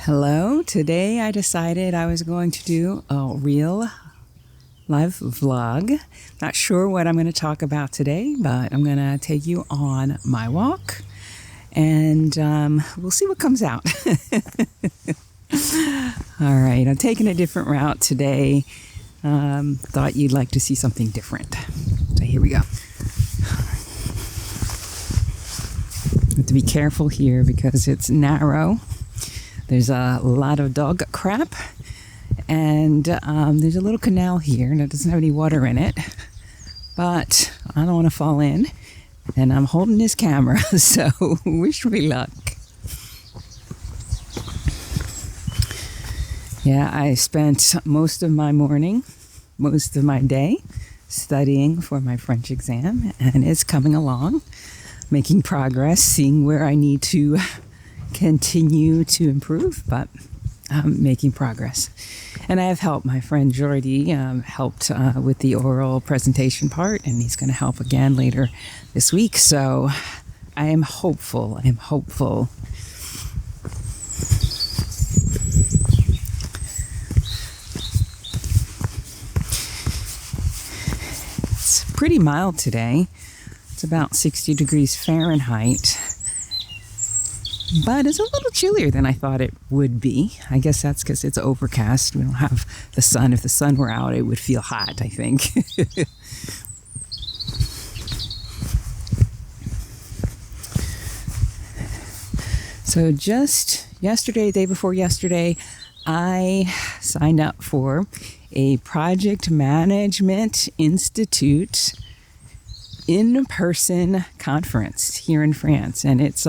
Hello, today I decided I was going to do a real live vlog. Not sure what I'm going to talk about today, but I'm going to take you on my walk and we'll see what comes out. All right, I'm taking a different route today. Thought you'd like to see something different. So here we go. Have to be careful here because it's narrow. There's a lot of dog crap, and there's a little canal here that doesn't have any water in it, but I don't want to fall in, and I'm holding this camera, so wish me luck. Yeah, I spent most of my morning, most of my day studying for my French exam, and it's coming along, making progress, seeing where I need to continue to improve, but I'm making progress. And I have help. My friend Jordi helped with the oral presentation part, and he's going to help again later this week. So I am hopeful. It's pretty mild today. It's about 60 degrees Fahrenheit. But it's a little chillier than I thought it would be. I guess that's because it's overcast. We don't have the sun. If the sun were out, it would feel hot, I think. So just yesterday, day before yesterday, I signed up for a Project Management Institute in-person conference here in France. And it's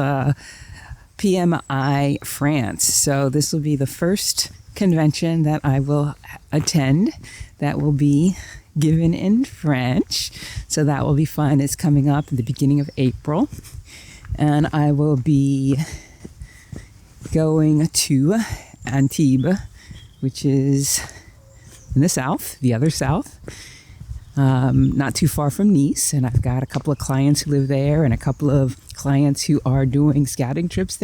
PMI France. So this will be the first convention that I will attend that will be given in French. So that will be fun. It's coming up at the beginning of April. And I will be going to Antibes, which is in the south, the other south. Not too far from Nice, and I've got a couple of clients who live there and a couple of clients who are doing scouting trips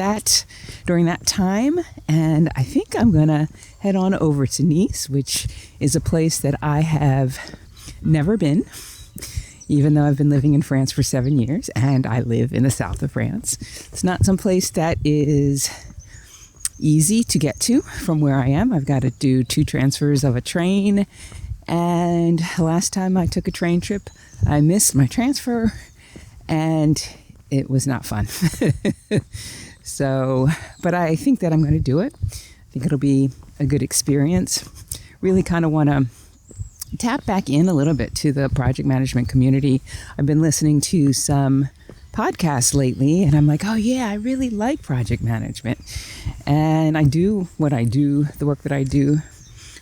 during that time, and I think I'm gonna head on over to Nice, which is a place that I have never been, even though I've been living in France for 7 years, and I live in the south of France. It's not some place that is easy to get to from where I am. I've got to do 2 transfers of a train. And last time I took a train trip, I missed my transfer, and it was not fun. So, but I think that I'm going to do it. I think it'll be a good experience. Really kind of want to tap back in a little bit to the project management community. I've been listening to some podcasts lately, and I'm like, oh yeah, I really like project management. And I do what I do, the work that I do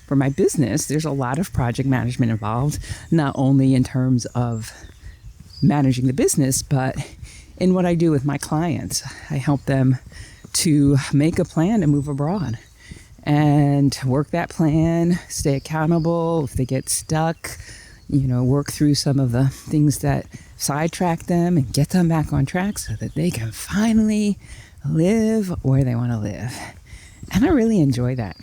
for my business. There's a lot of project management involved, not only in terms of managing the business, but in what I do with my clients. I help them to make a plan to move abroad and work that plan, stay accountable if they get stuck, work through some of the things that sidetrack them and get them back on track so that they can finally live where they want to live. And I really enjoy that.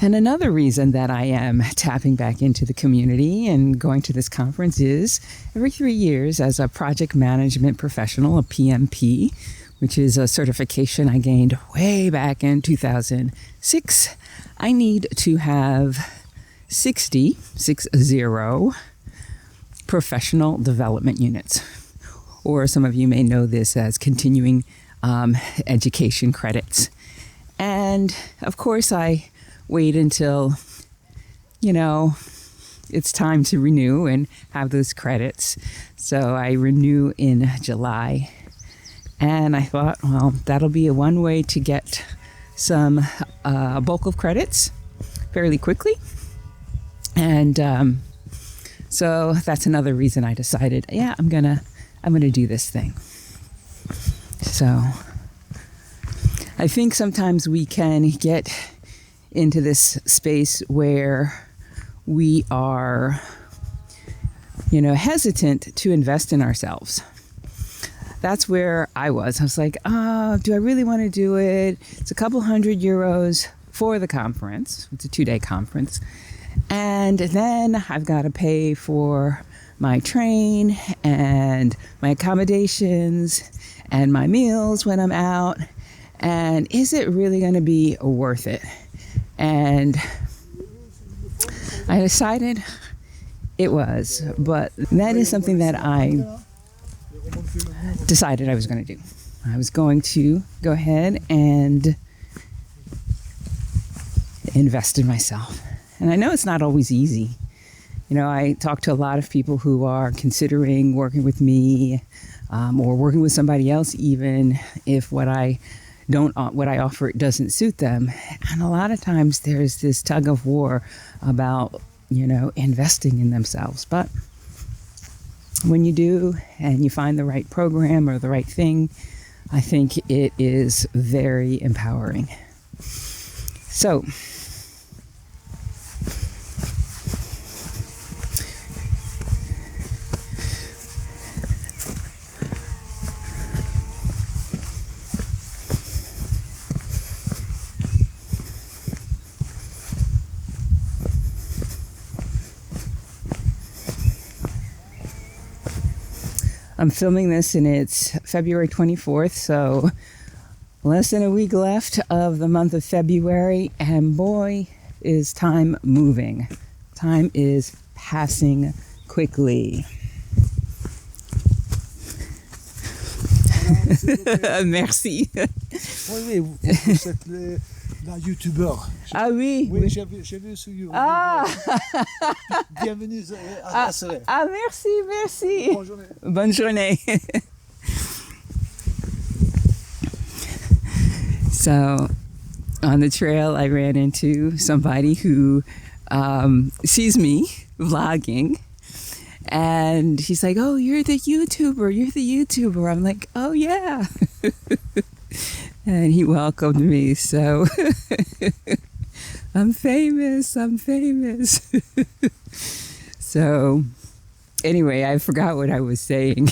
And another reason that I am tapping back into the community and going to this conference is every 3 years as a project management professional, a PMP, which is a certification I gained way back in 2006, I need to have 60 professional development units. Or some of you may know this as continuing education credits. And of course, I wait until, it's time to renew and have those credits. So I renew in July. And I thought, well, that'll be one way to get some bulk of credits fairly quickly. And so that's another reason I decided, yeah, I'm gonna do this thing. So I think sometimes we can get into this space where we are, hesitant to invest in ourselves. that's where I was. I was like, oh, do I really want to do it? It's a couple €100 for the conference. It's a 2-day conference. And then I've got to pay for my train and my accommodations and my meals when I'm out. And is it really going to be worth it? And I decided it was, but that is something that I decided I was going to do. I was going to go ahead and invest in myself. And I know it's not always easy. You know, I talk to a lot of people who are considering working with me or working with somebody else, even if what I offer doesn't suit them. And a lot of times there's this tug of war about, you know, investing in themselves. But when you do and you find the right program or the right thing, I think it is very empowering. So, I'm filming this and it's February 24th, so less than a week left of the month of February, and boy, is time moving. Time is passing quickly. Merci. Oui, vous êtes la youtubeur. Ah oui. Oui, j'ai vu sur YouTube. Ah. Bienvenue à Céret. Ah, merci. Bonne journée. Bonne journée. So, on the trail, I ran into somebody who sees me vlogging. And he's like, oh, you're the YouTuber. I'm like, oh, yeah. And he welcomed me. So I'm famous. So anyway, I forgot what I was saying.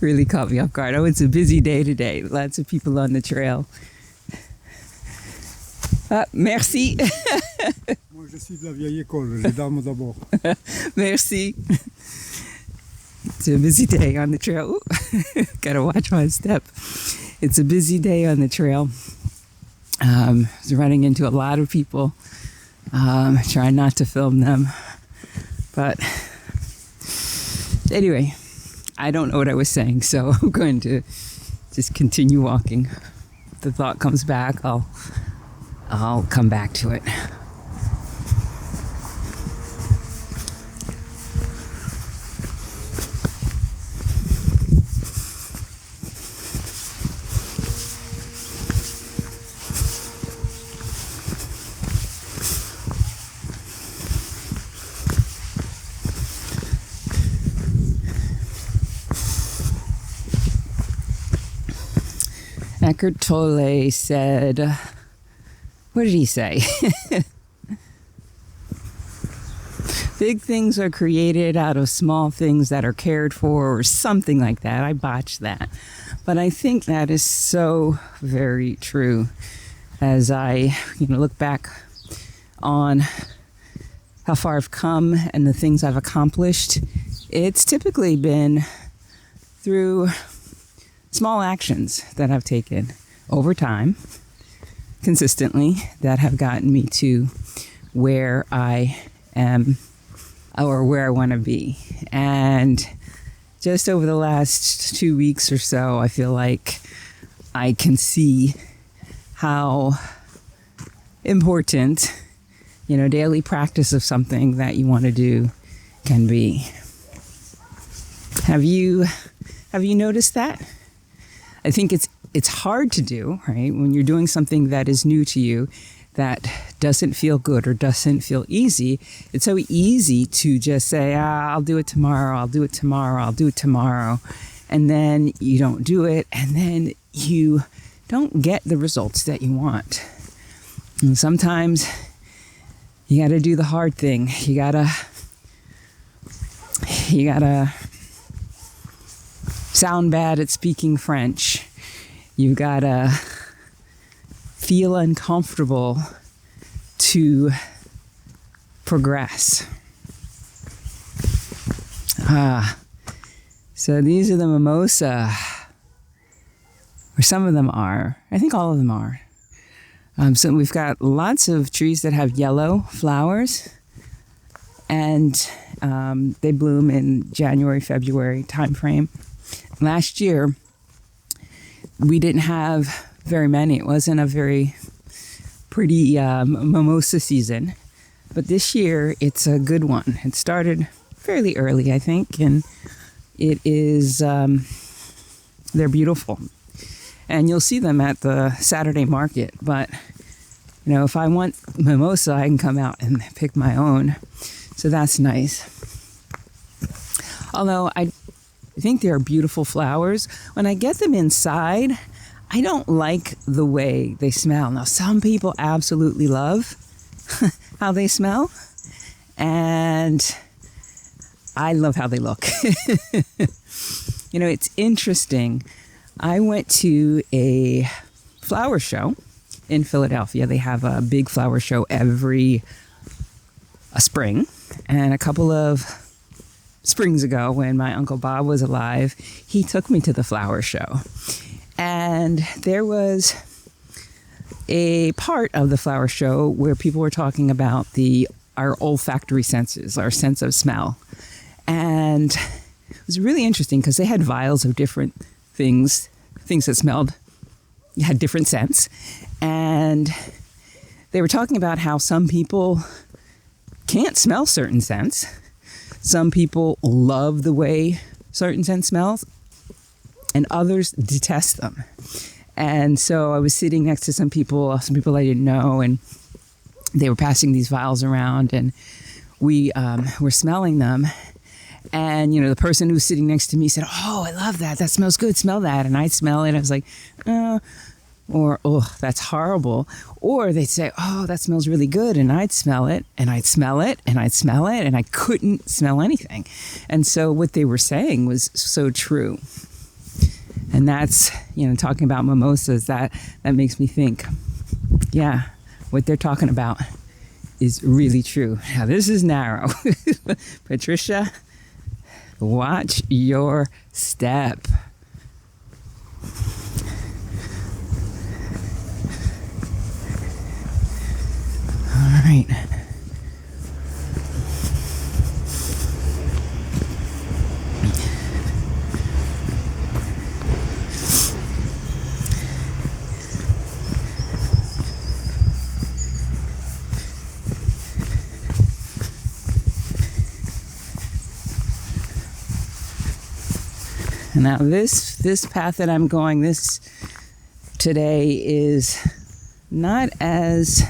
Really caught me off guard. Oh, it's a busy day today. Lots of people on the trail. Merci. Moi, je suis de la vieille école. Les dames d'abord. Merci. It's a busy day on the trail. Ooh, gotta watch my step. It's a busy day on the trail. Running into a lot of people. Trying not to film them. But anyway, I don't know what I was saying, so I'm going to just continue walking. If the thought comes back, I'll come back to it. Eckhart Tolle said, what did he say? Big things are created out of small things that are cared for, or something like that. I botched that. But I think that is so very true. As I look back on how far I've come and the things I've accomplished, it's typically been through small actions that I've taken over time, consistently, that have gotten me to where I am or where I want to be. And just over the last 2 weeks or so, I feel like I can see how important, daily practice of something that you want to do can be. Have you noticed that? I think it's hard to do, right? When you're doing something that is new to you, that doesn't feel good or doesn't feel easy, it's so easy to just say, I'll do it tomorrow, and then you don't do it, and then you don't get the results that you want. And sometimes you got to do the hard thing. You gotta sound bad at speaking French. You've got to feel uncomfortable to progress. So these are the mimosa, or some of them are. I think all of them are. So we've got lots of trees that have yellow flowers, and they bloom in January, February timeframe. Last year, we didn't have very many. It wasn't a very pretty mimosa season, but this year it's a good one. It started fairly early, I think, and it is, they're beautiful. And you'll see them at the Saturday market, but, you know, if I want mimosa, I can come out and pick my own. So that's nice. Although I think they are beautiful flowers. When I get them inside, I don't like the way they smell. Now, some people absolutely love how they smell, and I love how they look. You know, it's interesting. I went to a flower show in Philadelphia. They have a big flower show every spring. And a couple of springs ago, when my Uncle Bob was alive, he took me to the flower show. And there was a part of the flower show where people were talking about our olfactory senses, our sense of smell. And it was really interesting because they had vials of different things that smelled, had different scents. And they were talking about how some people can't smell certain scents. Some people love the way certain scents smell, and others detest them. And so I was sitting next to some people I didn't know, and they were passing these vials around, and we were smelling them. And, you know, the person who was sitting next to me said, "Oh, I love that. That smells good. Smell that." And I'd smell it. I was like, or, "Oh, that's horrible." Or they'd say, "Oh, that smells really good." And I'd smell it, and I'd smell it, and I'd smell it, and I couldn't smell anything. And so what they were saying was so true. And that's, you know, talking about mimosas, that makes me think, yeah, what they're talking about is really true. Now, this is narrow. Patricia, watch your step. All right. Now this path that I'm going today is not as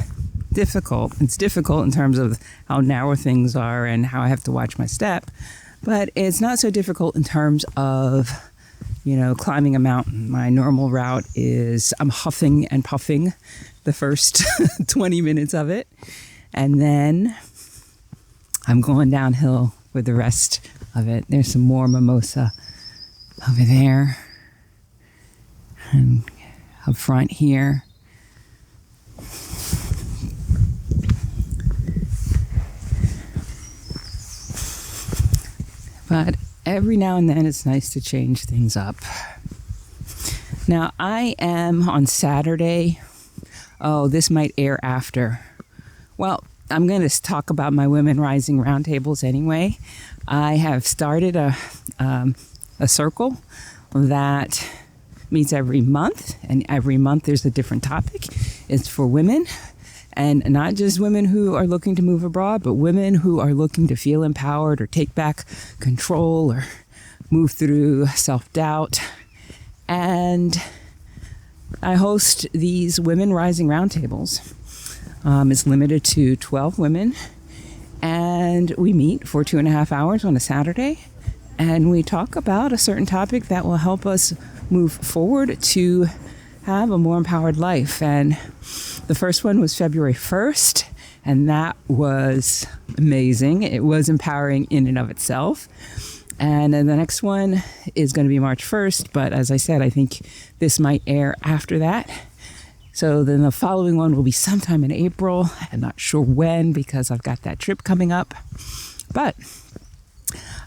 difficult. It's difficult in terms of how narrow things are and how I have to watch my step, but it's not so difficult in terms of, you know, climbing a mountain. My normal route is I'm huffing and puffing the first 20 minutes of it, and then I'm going downhill with the rest of it. There's some more mimosa over there and up front here. But every now and then it's nice to change things up. Now I am on Saturday. Oh, this might air after. Well, I'm going to talk about my Women Rising Roundtables anyway. I have started a circle that meets every month, and every month there's a different topic. It's for women, and not just women who are looking to move abroad, but women who are looking to feel empowered or take back control or move through self-doubt. And I host these Women Rising Roundtables. It's limited to 12 women, and we meet for 2.5 hours on a Saturday, and we talk about a certain topic that will help us move forward to have a more empowered life. And the first one was February 1st, and that was amazing. It was empowering in and of itself. And then the next one is going to be March 1st. But as I said, I think this might air after that. So then the following one will be sometime in April. I'm not sure when because I've got that trip coming up. But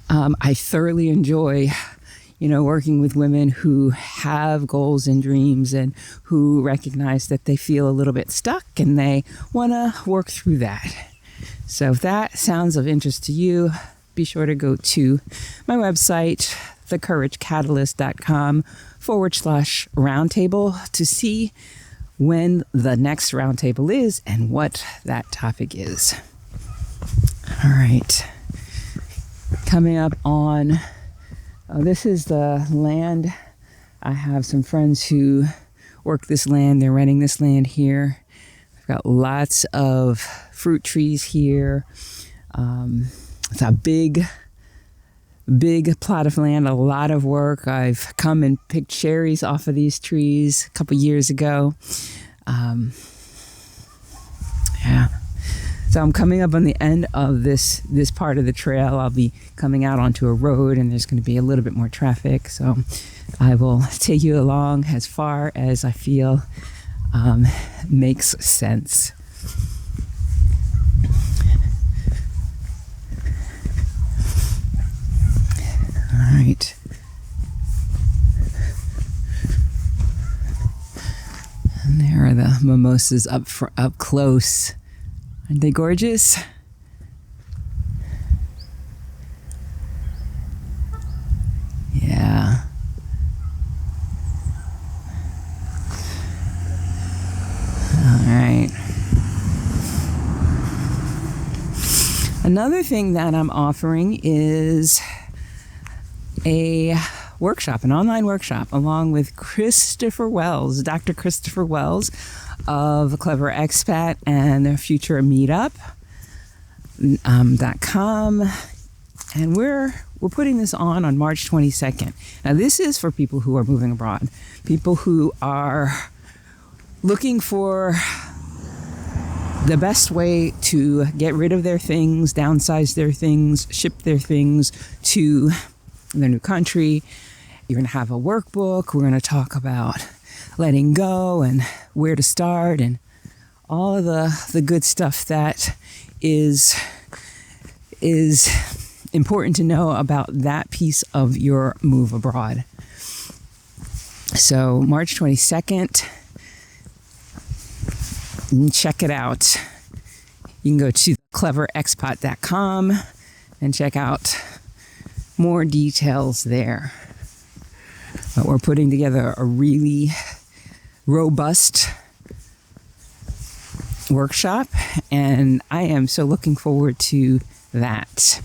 I thoroughly enjoy, working with women who have goals and dreams and who recognize that they feel a little bit stuck and they want to work through that. So if that sounds of interest to you, be sure to go to my website, thecouragecatalyst.com/roundtable to see when the next roundtable is and what that topic is. All right. Coming up on, this is the land. I have some friends who work this land. They're renting this land here. I've got lots of fruit trees here. It's a big plot of land, a lot of work. I've come and picked cherries off of these trees a couple years ago. So I'm coming up on the end of this part of the trail. I'll be coming out onto a road and there's going to be a little bit more traffic. So I will take you along as far as I feel makes sense. All right. And there are the mimosas up close. Aren't they gorgeous? Yeah. All right. Another thing that I'm offering is a workshop, an online workshop, along with Christopher Wells, Dr. Christopher Wells of Clever Expat and their future meetup.com. And we're putting this on March 22nd. Now, this is for people who are moving abroad, people who are looking for the best way to get rid of their things, downsize their things, ship their things to their new country. You're going to have a workbook. We're going to talk about letting go and where to start and all of the good stuff that is important to know about that piece of your move abroad. So March 22nd, check it out. You can go to cleverexpat.com and check out more details there. But we're putting together a really robust workshop, and I am so looking forward to that.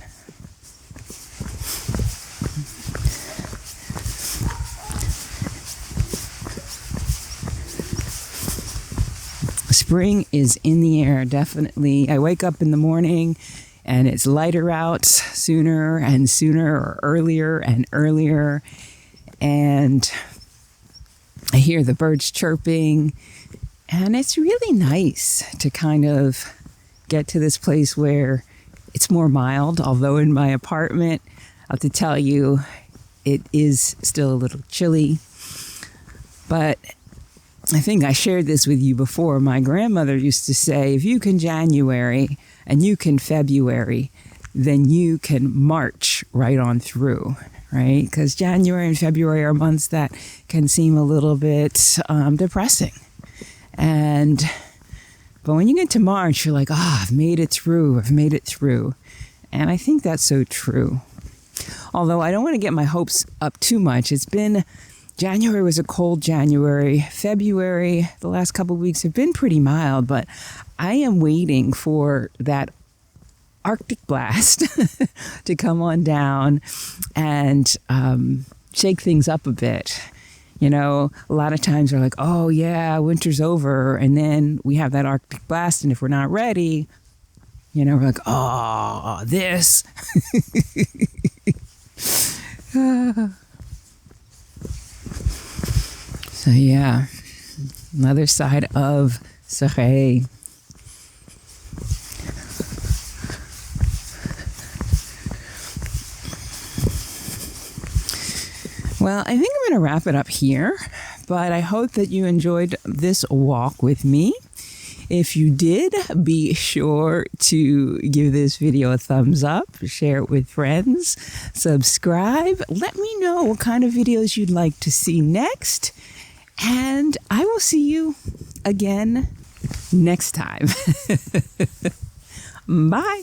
Spring is in the air, definitely. I wake up in the morning and it's lighter out sooner and sooner, or earlier and earlier. And I hear the birds chirping, and it's really nice to kind of get to this place where it's more mild, although in my apartment, I have to tell you, it is still a little chilly. But I think I shared this with you before. My grandmother used to say, if you can January and you can February, then you can march right on through, right? Because January and February are months that can seem a little bit depressing. But when you get to March, you're like, I've made it through. And I think that's so true. Although I don't want to get my hopes up too much. January was a cold January. February, the last couple of weeks have been pretty mild, but I am waiting for that Arctic blast to come on down and shake things up a bit. You know, a lot of times we're like, oh yeah, winter's over. And then we have that Arctic blast. And if we're not ready, you know, we're like, oh, this. So yeah, another side of Céret. Well, I think I'm going to wrap it up here, but I hope that you enjoyed this walk with me. If you did, be sure to give this video a thumbs up, share it with friends, subscribe. Let me know what kind of videos you'd like to see next, and I will see you again next time. Bye.